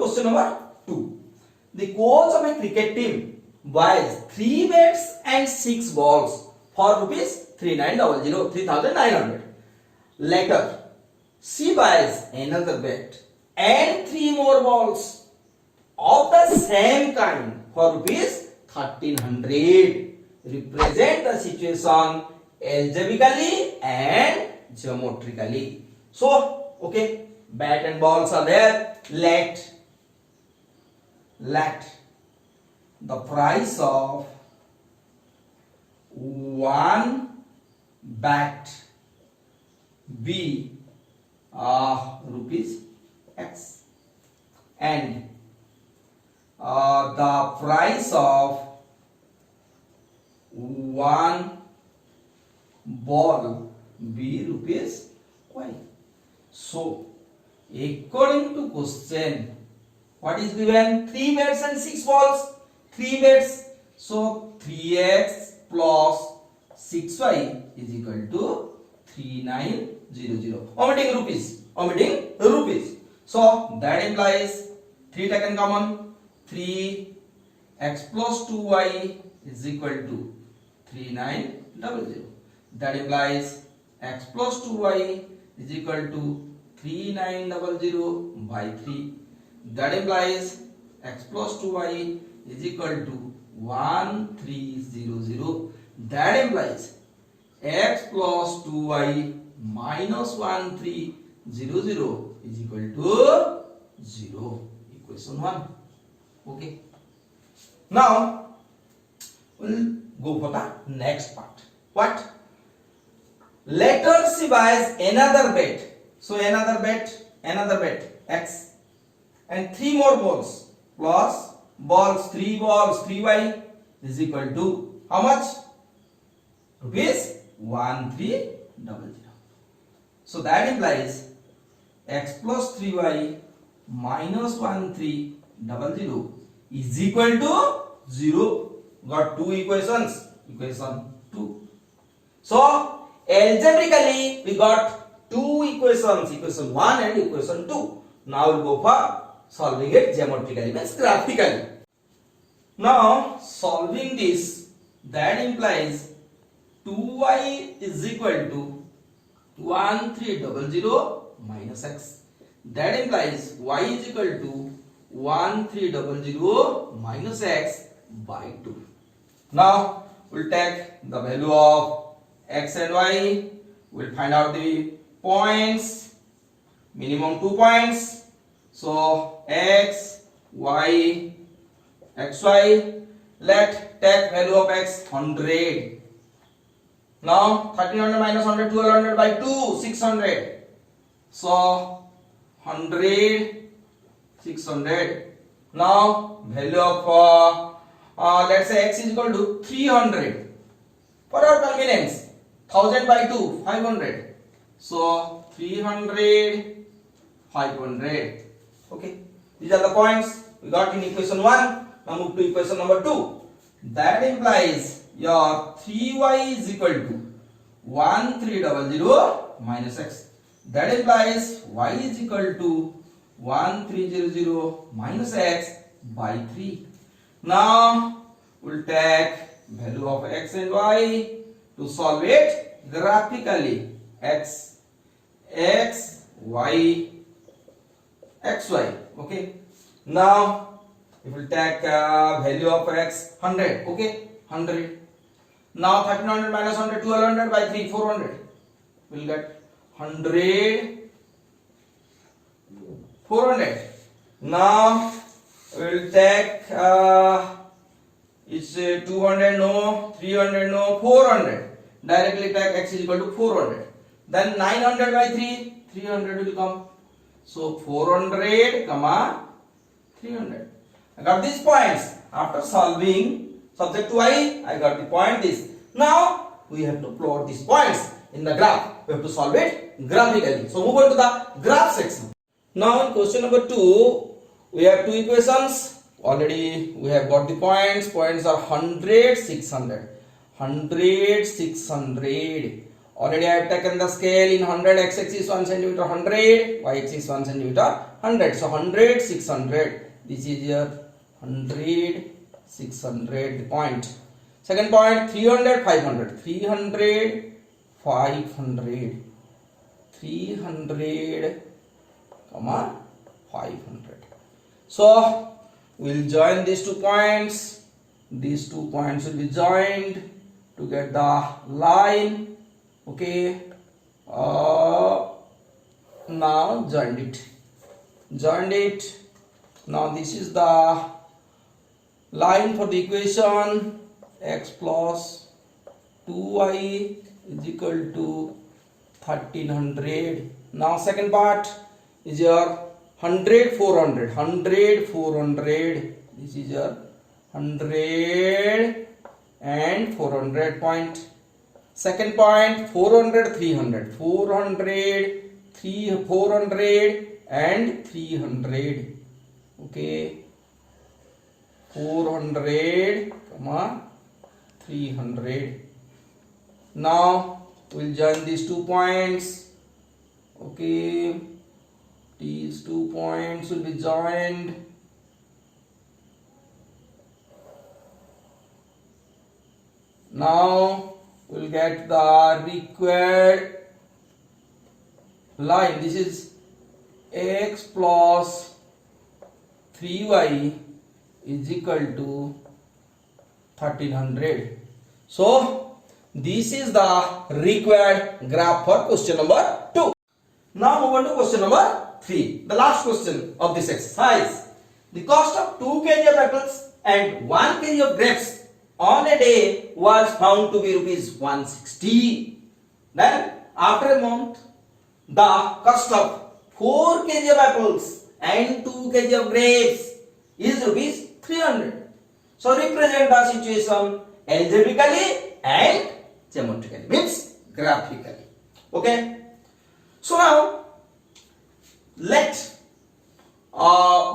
question number 2. The coach of a cricket team buys 3 bats and 6 balls for rupees 3900. Later, she buys another bat and 3 more balls of the same kind for rupees 1300. Represent the situation algebraically and geometrically. So, okay, bat and balls are there. Let the price of one bat be rupees X, and the price of one ball be rupees Y. So, according to question, what is given? 3 bats and 6 balls. 3 bats. So 3x plus 6y is equal to 3900. Omitting rupees. So that implies 3 taken common. 3x plus 2y is equal to 3900. That implies x plus 2y is equal to 3900 by 3. That implies x plus 2y is equal to 1300. That implies x plus 2y minus 1300 is equal to 0. Equation 1. Okay. Now we'll go for the next part. What? Later she buys another bat. So another bat x and 3 more balls plus balls 3 balls 3y is equal to how much? Rupees 1300. So that implies x plus 3y minus 1300 is equal to 0. Got 2 equations. Equation 2. So algebraically we got 2 equations, equation 1 and equation 2. Now we'll go for solving it geometrically, means graphically. Now solving this, that implies 2y is equal to 1300 minus x. That implies y is equal to 1300 minus x by 2. Now we'll take the value of x and y. We'll find out the points, minimum 2 points. So x, y, xy. Let take value of x 100. Now 1300 minus 100, 1200 by 2, 600. So 100, 600. Now value of let's say x is equal to 300. For our convenience, 1000 by 2, 500. So 300, 500. Okay, these are the points we got in equation 1. Now move to equation number 2. That implies your 3y is equal to 1300 minus x. That implies y is equal to 1300 minus x by 3. Now we'll take value of x and y to solve it graphically. X, y, xy. Okay. Now if we take value of x 100. Okay, 100. Now 1300 minus 100, 1200 by 3, 400. We'll get 100, 400. Now we'll take it's 200 no, 300 no, 400. Directly take x is equal to 400. Then 900 by 3, 300 will come. So 400 comma 300. I got these points. After solving subject to y, I got the point this. Now we have to plot these points in the graph. We have to solve it graphically. So move on to the graph section. Now in question number 2, we have 2 equations. Already we have got the points. Points are 100, 600. 100, 600. Already I have taken the scale in 100, x-axis 1 centimeter 100, y-axis 1 centimeter 100. So 100, 600. This is your 100, 600 the point. Second point 300, 500. 300, 500. 300, comma 500. So we'll join these 2 points. These 2 points will be joined to get the line. Okay, now joined it. Now this is the line for the equation. X plus 2y is equal to 1300. Now second part is your 100, 400. 100, 400. This is your 100 and 400 point. Second point 400, 300. 400, 400 and 300. Okay, 400, comma 300. Now we'll join these 2 points. Okay, these 2 points will be joined. Now we'll get the required line. This is x plus 3y is equal to 1300. So this is the required graph for question number 2. Now move on to question number 3, the last question of this exercise. The cost of 2 kg of apples and 1 kg of grapes on a day was found to be rupees 160. Then after a month, the cost of 4 kg of apples and 2 kg of grapes is rupees 300. So represent the situation algebraically and geometrically, means graphically. Okay. So now let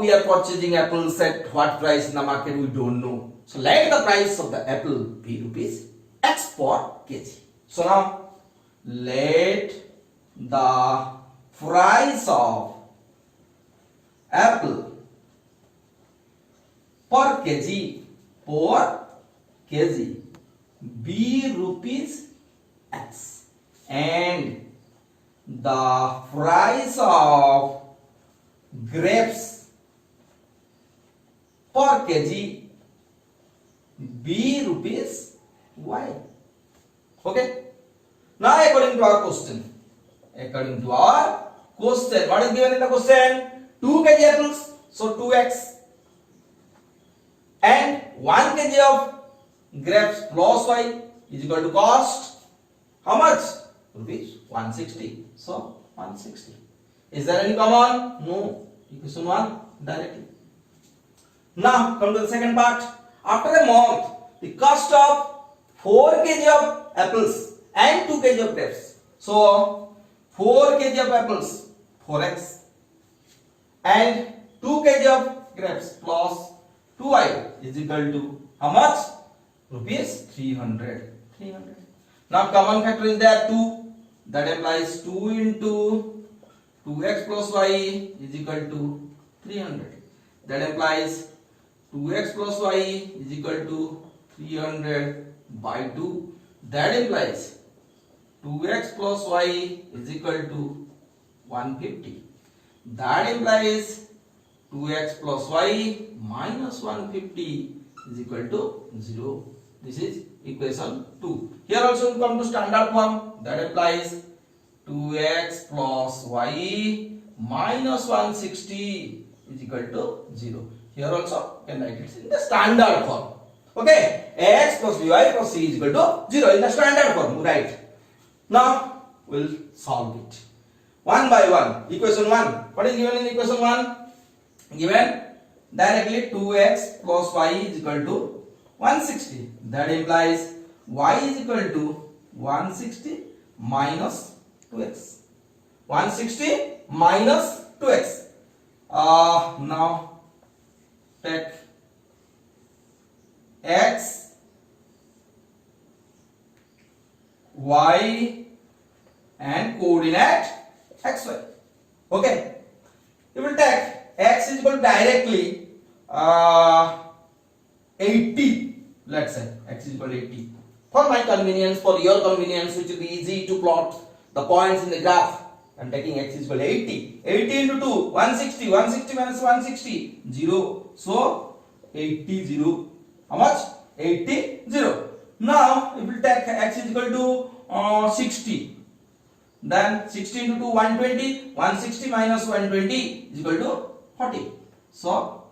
we are purchasing apples at what price in the market, we don't know. So let the price of the apple be rupees x per kg. So now let the price of apple per kg be rupees x, and the price of grapes per kg be rupees y. Okay. Now according to our question, what is given in the question? 2 kg apples, so 2x, and 1 kg of grapes plus y is equal to cost how much? Rupees 160. So 160. Is there any common? No. Equation 1 directly. Now come to the second part. After a month, the cost of 4 kg of apples and 2 kg of grapes. So 4 kg of apples, 4x, and 2 kg of grapes plus 2y is equal to how much? Rupees 300. Now common factor is there 2. That implies 2 into 2x plus y is equal to 300. That implies 2x plus y is equal to 300 by 2. That implies 2x plus y is equal to 150. That implies 2x plus y minus 150 is equal to 0. This is equation 2. Here also we come to standard form. That implies 2x plus y minus 160 is equal to 0. Here also you can write it in the standard form. Okay, x plus y plus c is equal to 0 in the standard form. Right. Now we'll solve it one by one. Equation 1. What is given in equation 1? Given directly 2x plus y is equal to 160. That implies y is equal to 160 minus 2x. 160 minus 2x. Now take x, y and coordinate xy. Okay, you will take x is equal to directly 80. Let's say x is equal to 80. For my convenience, for your convenience, which will be easy to plot the points in the graph, I am taking x is equal to 80. 80 into 2, 160. 160 minus 160, 0. So 80, 0. How much? 80, 0. Now, if we take x is equal to 60, then 60 into 2, 120. 160 minus 120 is equal to 40. So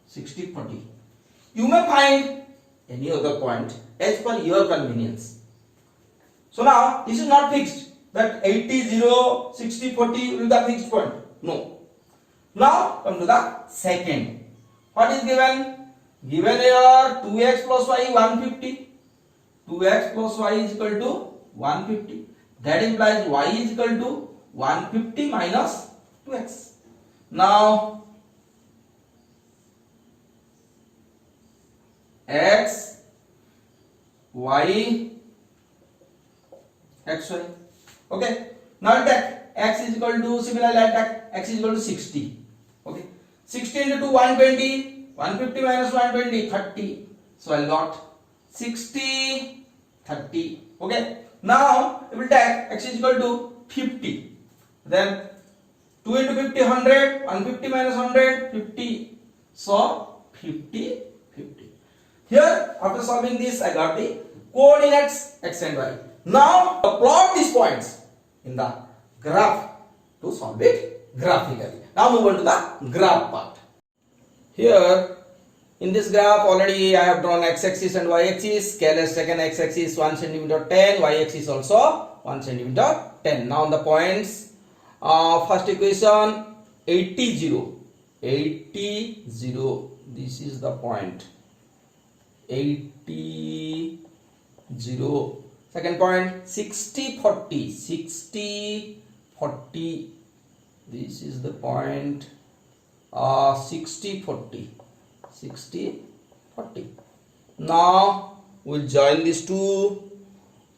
60, 40. You may find any other point as per your convenience. So now this is not fixed that 80, 0, 60, 40 will be the fixed point. No. Now come to the second. What is given? Given here 2x plus y 150. 2x plus y is equal to 150. That implies y is equal to 150 minus 2x. Now x, y, xy. Okay. Now take x is equal to, similarly I take x is equal to 60. Okay. 60 into 2, 120. 150 minus 120, 30. So I got 60, 30. Okay. Now we will take x is equal to 50. Then 2 into 50, 100. 150 minus 100, 50. So 50, 50. Here, after solving this, I got the coordinates x and y. Now plot these points in the graph to solve it graphically. Now move on to the graph part. Here in this graph already I have drawn x-axis and y-axis. Scale has taken x-axis 1 cm 10, y-axis also 1 cm 10. Now the points, first equation 80, 0. 80, 0. This is the point. 80, 0. Second point 60, 40. 60, 40. This is the point. 60, 40. 60, 40. Now we'll join these two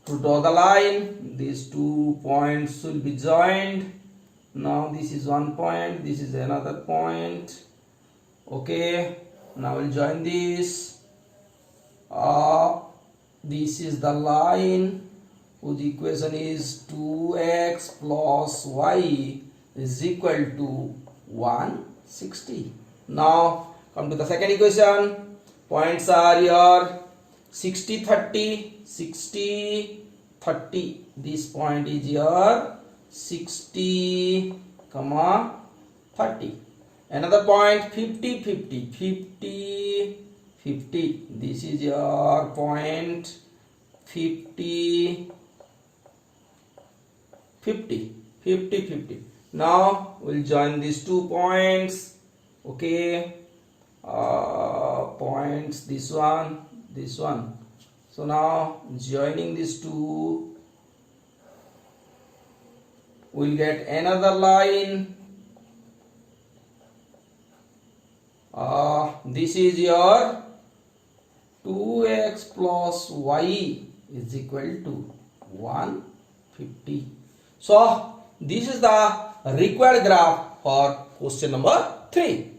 to draw the line. These 2 points will be joined. Now this is one point, this is another point. Okay, now we'll join this. This is the line whose equation is 2x plus y is equal to 160. Now come to the second equation. Points are here 60, 30, 60, 30. This point is here 60, 30. Another point 50, 50, 50, 50. This is your point 50, 50, 50, 50. Now we'll join these 2 points. Okay, points, this one, this one. So now joining these 2, we'll get another line. This is your 2x plus y is equal to 150. So this is the required graph for question number 3.